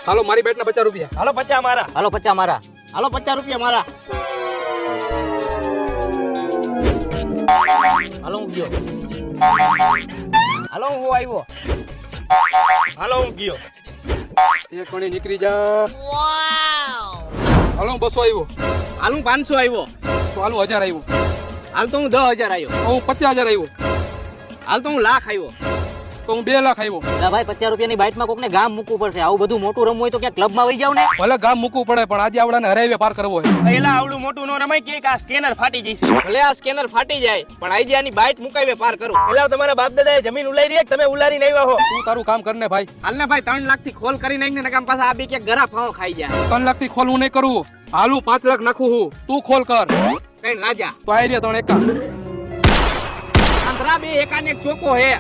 હાલો મારી બેટ ના 50 રૂપિયા. હાલો 50 મારા. હાલો 50 મારા. હાલો 50 રૂપિયા મારા. હાલો હું ગયો. હાલો હું આવ્યો. હાલો હું ગયો. એક ગણી નીકળી જા. હાલો હું 200 આવ્યો. હાલ હું 500 આવ્યો. તો હાલો 1000 આવ્યો. હાલ તો હું 10,000 આવ્યો. તો હું 50,000 આવ્યો. હાલ તો હું લાખ આવ્યો. તો હું 2 લાખ આવ્યો. ના ભાઈ 50 રૂપિયાની બાઇટમાં કોકને ગામ મૂકવું પડશે. આવું બધું મોટું રમવું હોય તો ક્યાં ક્લબમાં વહી જાવ ને. ભલે ગામ મૂકવું પડે પણ આજે આવડાને હરાવે પાર કરવો છે. પહેલા આવડું મોટું નો રમાય કે આ સ્કેનર ફાટી જશે. ભલે આ સ્કેનર ફાટી જાય પણ આઈ આની બાઇટ મુકાવે પાર કરો. પેલા તમારા બાપ દાદાએ જમીન ઉલારી રહી તમે ઉલારી નહીં આવ્યા હો. તું તારું કામ કર ને ભાઈ. હાલ ને ભાઈ 3 લાખ થી ખોલ કરી નાખને નકામ પાછા આ બી કે ગરા ફાવો ખાઈ જાય. 3 લાખ થી ખોલ હું નહીં કરું. હાલું 5 લાખ નાખું હું. તું ખોલ કર. કઈ રાજા તો આઈ રહ્યા 3 એકા. અંતરા બે એકાને એક ચોકો હે.